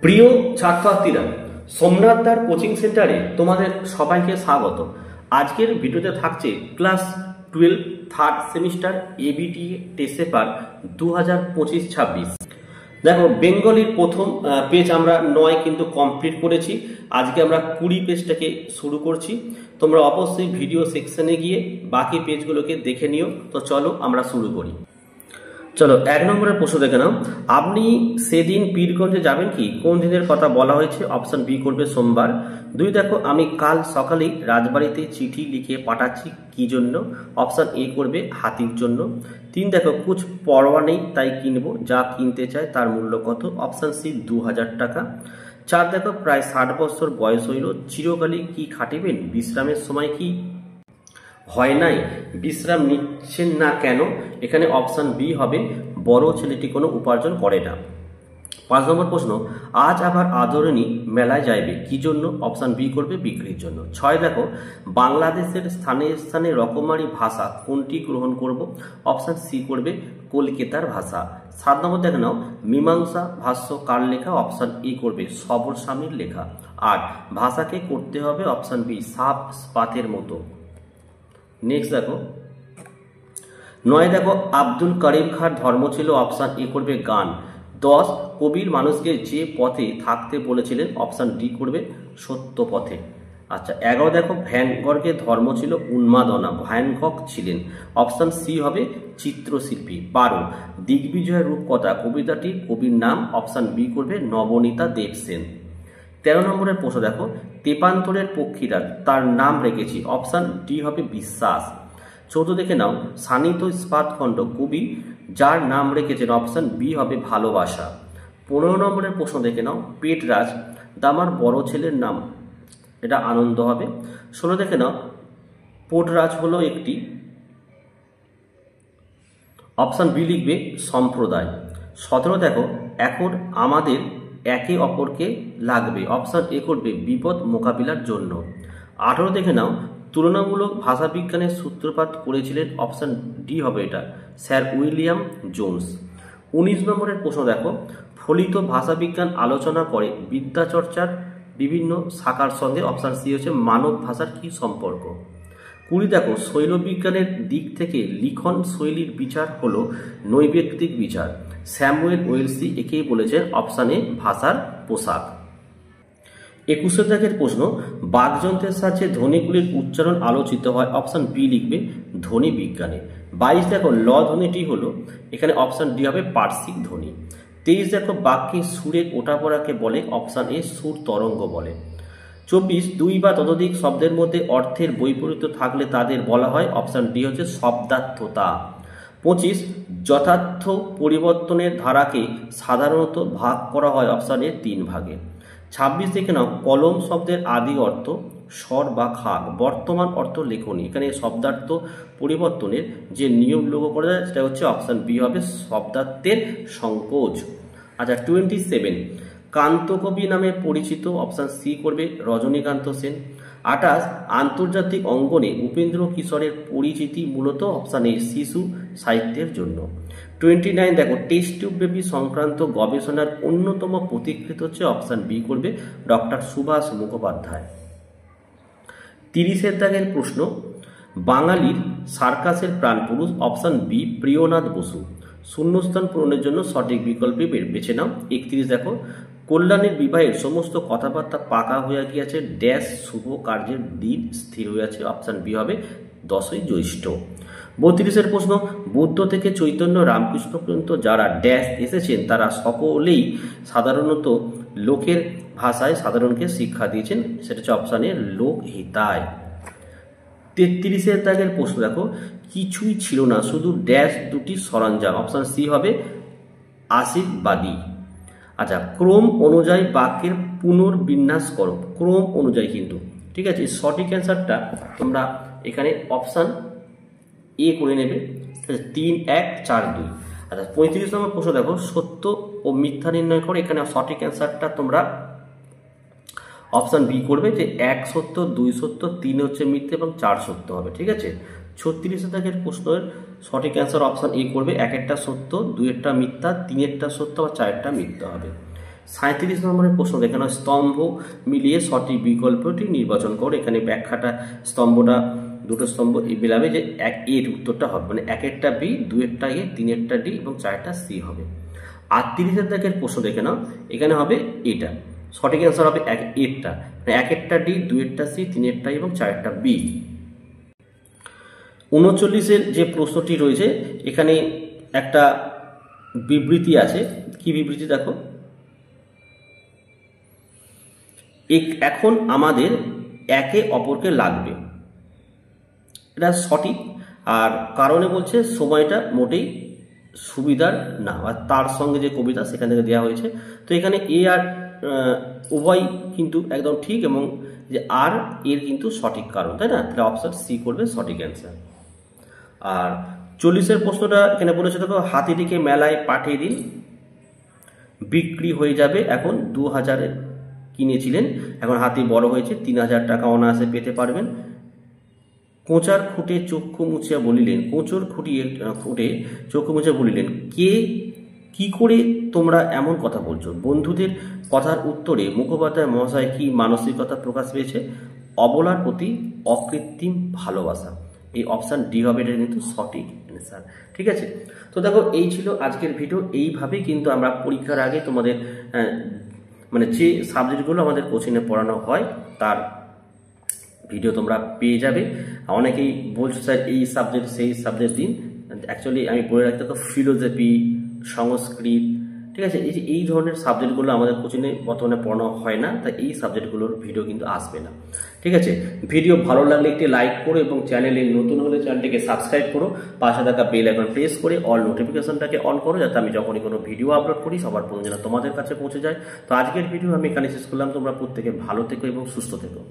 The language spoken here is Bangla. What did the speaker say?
প্রিয় ছাত্রছাত্রীরা, সোমনাথদার কোচিং সেন্টারে তোমাদের সবাইকে স্বাগত। আজকের ভিডিওতে থাকছে class 12 third semester ABT test paper 2025-26। দেখো, বেঙ্গলির প্রথম পেজ আমরা 9 কিন্তু কমপ্লিট করেছি। আজকে আমরা 20 পেজটাকে শুরু করছি। তোমরা অবশ্যই ভিডিও সেকশনে গিয়ে বাকি পেজগুলোকে দেখে নিও। তো চলো আমরা শুরু করি। চলো, 1 নম্বরের প্রশ্ন দেখে নাও। আপনি সেদিন পীরগঞ্জে যাবেন কি? কোন দিনের কথা বলা হয়েছে? অপশন বি করবে সোমবার। 2 দেখো, আমি কাল সকালেই রাজবাড়িতে চিঠি লিখে পাঠাচ্ছি কি জন্য? অপশন এ করবে হাতির জন্য। 3 দেখো, কুছ পরোয়া নেই তাই কিনবো, যা কিনতে চায় তার মূল্য কত? অপশন সি 2000 টাকা। 4 দেখো, প্রায় 60 বছর বয়স হইল, চিরকালই কি খাটিবেন? বিশ্রামের সময় কি হয় নাই? বিশ্রাম নিচ্ছেন না কেন? এখানে অপশন বি হবে, বড় ছেলেটি কোনো উপার্জন করে না। 5 নম্বর প্রশ্ন, আজ আবার আদরণী মেলায় যাইবে কি জন্য? অপশন বি করবে বিক্রির জন্য। 6 দেখো, বাংলাদেশের স্থানে স্থানে রকমারি ভাষা কোনটি গ্রহণ করব? অপশন সি করবে কলকাতার ভাষা। 7 নম্বর দেখে নাও, মীমাংসা ভাষ্য কার লেখা? অপশন এ করবে সবর স্বামীর লেখা। 8 ভাষাকে করতে হবে অপশন বি সাপ পাতের মতো। নেক্সট দেখো, 9 দেখো, আব্দুল করিম খাঁর ধর্ম ছিল? অপশন এ করবে গান। 10 কবির মানুষকে যে পথে থাকতে বলেছিলেন? অপশন ডি করবে সত্য পথে। আচ্ছা, 11 দেখো, ভ্যান গর্গের ধর্ম ছিল উন্মাদনা, ভ্যান গগ ছিলেন? অপশন সি হবে চিত্রশিল্পী। 12 দিগ্বিজয়ের রূপকথা কবিতাটি কবির নাম? অপশন বি করবে নবনীতা দেবসেন। 13 নম্বরের প্রশ্ন দেখো, তেপান্তরের পক্ষীরা তার নাম রেখেছি? অপশন ডি হবে বিশ্বাস। 14 দেখে নাও, শানিত ইস্পাতখণ্ড কবি যার নাম রেখেছেন? অপশন বি হবে ভালোবাসা। 15 নম্বরের প্রশ্ন দেখে নাও, পেটরাজ দামার বড় ছেলের নাম? এটা আনন্দ হবে। 16 দেখে নাও, পোটরাজ হলো একটি? অপশন বি লিখবে সম্প্রদায়। 17 দেখো, এখন আমাদের একে অপরকে লাগবে? অপশন এ করবে বিপদ মোকাবিলার জন্য। 18 দেখে নাও, তুলনামূলক ভাষাবিজ্ঞানের সূত্রপাত করেছিলেন? অপশন ডি হবে এটা স্যার উইলিয়াম জোন্স। 19 নম্বরের প্রশ্ন দেখো, ফলিত ভাষাবিজ্ঞান আলোচনা করে বিদ্যাচর্চার বিভিন্ন শাখার সঙ্গে? অপশন সি হচ্ছে মানব ভাষার কি সম্পর্ক? 20 দেখো, শৈলবিজ্ঞানের দিক থেকে লিখন শৈলীর বিচার হলো নৈবেত্তিক বিচার। স্যামুয়েল ওয়েলসি একেই বলেছেন? অপশন এ ভাষার পোশাক। 21 দাগের প্রশ্ন, বাকযন্ত্রের সাহায্যে ধ্বনিগুলির উচ্চারণ আলোচিত হয়? অপশন বি লিখবে ধ্বনি বিজ্ঞানে। 22 দেখো, ল ধ্বনিটি হলো? এখানে অপশন ডি হবে পার্শ্বিক ধ্বনি। 23 দেখো, বাক্যে সুরের ওঠাপড়াকে বলে? অপশন এ সুর তরঙ্গ বলে। 24 2 বা ততোধিক শব্দের মধ্যে অর্থের বৈপরীত্য থাকলে তাদের বলা হয়? অপশন ডি হচ্ছে শব্দার্থতা। 25 যথার্থ পরিবর্তনের ধারাকে সাধারণত ভাগ করা হয়? অপশন এ 3 ভাগে। 26 দেখে নাও, কলম শব্দের আদি অর্থ স্বর বা খাগ, বর্তমান অর্থ লেখনী। এখানে শব্দার্থ পরিবর্তনের যে নিয়ম লক্ষ্য করা যায় সেটা হচ্ছে অপশন বি হবে শব্দার্থের সংকোচ। আচ্ছা, 27 কান্তকবি নামে পরিচিত? অপশন সি করবে রজনীকান্ত সেন। 28 আন্তর্জাতিক অঙ্গনে উপেন্দ্র কিশোরের পরিচিতি মূলত? অপশন এ শিশু সাহিত্যের জন্য। 29 দেখো, টেস্ট টিউব বেবি সংক্রান্ত গবেষণার অন্যতম পথিকৃৎ হচ্ছে? অপশন বি করবে ডক্টর সুভাষ মুখোপাধ্যায়। 30 দাগের প্রশ্ন, বাঙালির সার্কাসের প্রাণপুরুষ? Option B Priyanath Bose. শূন্যস্থান পূরণের জন্য সঠিক বিকল্পে বেছে নাও। 31 দেখো, কল্যাণের বিবাহের সমস্ত কথাবার্তা পাকা হইয়া গিয়াছে, ড্যাশ শুভ কার্যের দিন স্থির হইয়াছে? অপশন বি হবে 10ই জ্যৈষ্ঠ। 32 প্রশ্ন, বুদ্ধ থেকে চৈতন্য রামকৃষ্ণ পর্যন্ত যারা ড্যাশ এসেছেন তারা সকলেই সাধারণত লোকের ভাষায় সাধারণকে শিক্ষা দিয়েছেন? সেটা হচ্ছে অপশন এ লোক হিতায়। 33 দাগের প্রশ্ন দেখো, কিছুই ছিল না শুধু ড্যাশ দুটি সরঞ্জাম? অপশন সি হবে আশীর্বাদী। আচ্ছা, ক্রম অনুযায়ী বাক্যের পুনর্বিন্যাস করো। ক্রম অনুযায়ী কিন্তু, ঠিক আছে? সঠিক অ্যান্সারটা তোমরা এখানে অপশন এ করে নেবে, 3 1 4 2। আচ্ছা, 35 নম্বর প্রশ্ন দেখো, সত্য ও মিথ্যা নির্ণয় করো। এখানে সঠিক অ্যান্সারটা তোমরা অপশন বি করবে, যে 1 সত্য, 2 সত্য, 3 হচ্ছে মিথ্যা এবং 4 সত্য হবে। ঠিক আছে? 36 দাগের প্রশ্নের সঠিক অ্যান্সার অপশন এ করবে, 1 একটা সত্য, 2 একটা মিথ্যা, 3 একটা সত্য বা 4 একটা মিথ্যা হবে। 37 নম্বরের প্রশ্ন দেখানো, স্তম্ভ মিলিয়ে সঠিক বিকল্পটি নির্বাচন করো। এখানে ব্যাখ্যাটা, স্তম্ভটা দুটো স্তম্ভ মিলাবে যে এর উত্তরটা হবে, মানে 1-এরটা বি, 2-এরটা এ, 3-এরটা ডি এবং 4-টা সি হবে। 38 দাগের প্রশ্ন দেখে নাও, এখানে হবে এটা সঠিক অ্যান্সার হবে 1-এরটা, মানে 1-এরটা ডি, 2-এরটা সি, 3-এরটা এবং 4-এরটা বি। 39-এর যে প্রশ্নটি রয়েছে এখানে একটা বিবৃতি আছে, কি বিবৃতি দেখো, এখন আমাদের একে অপরকে লাগবে, এটা সঠিক। আর কারণে বলছে সময়টা মোটেই সুবিধার না, আর তার সঙ্গে যে কবিতা সেখান থেকে দেওয়া হয়েছে। তো এখানে এ আর উভয় কিন্তু একদম ঠিক, এবং যে আর এর কিন্তু সঠিক কারণ, তাই না? তাহলে অপশন সি করবে সঠিক অ্যান্সার। আর 40-এর প্রশ্নটা এখানে বলেছে দেখো, হাতিটিকে মেলায় পাঠিয়ে দিন, বিক্রি হয়ে যাবে, এখন 2000-এ কিনেছিলেন, এখন হাতি বড় হয়েছে, 3000 টাকা অনায়াসে পেতে পারবেন। কোঁচার খুঁটে চক্ষু মুছিয়া বলিলেন, কোঁচর খুঁটে চক্ষু মুছিয়া বলিলেন, কি করে তোমরা এমন কথা বলছো? বন্ধুদের কথার উত্তরে মুখোপাধ্যায় মহাশয় কি মানসিকতা প্রকাশ পেয়েছে? অবলার প্রতি অকৃত্রিম ভালোবাসা। এই অপশান ডি হবে, এটা কিন্তু সঠিক অ্যান্সার। ঠিক আছে, তো দেখো এই ছিল আজকের ভিডিও। এইভাবেই কিন্তু আমরা পরীক্ষার আগে তোমাদের মানে যে সাবজেক্টগুলো আমাদের কোচিংয়ে পড়ানো হয় তার ভিডিও তোমরা পেয়ে যাবে। অনেকেই বলছো স্যার এই সাবজেক্ট সেই সাবজেক্ট দিন, অ্যাকচুয়ালি আমি বলে রাখতে তো ফিলোসফি, সংস্কৃত, ঠিক আছে, এই ধরনের সাবজেক্টগুলো আমাদের কোচিংয়ে বর্তমানে পড়ানো হয় না, তাই এই সাবজেক্টগুলোর ভিডিও কিন্তু আসবে না। ঠিক আছে, ভিডিও ভালো লাগলে একটি লাইক করো এবং চ্যানেলে নতুন হলে চ্যানেলটিকে সাবস্ক্রাইব করো, পাশে থাকা বেল আইকন প্রেস করে অল নোটিফিকেশনটাকে অন করো, যাতে আমি যখনই কোনো ভিডিও আপলোড করি সবার প্রথমে যেন তোমাদের কাছে পৌঁছে যায়। তো আজকের ভিডিও আমি এখানে শেষ করলাম, তোমরা প্রত্যেকে ভালো থেকো এবং সুস্থ থেকো।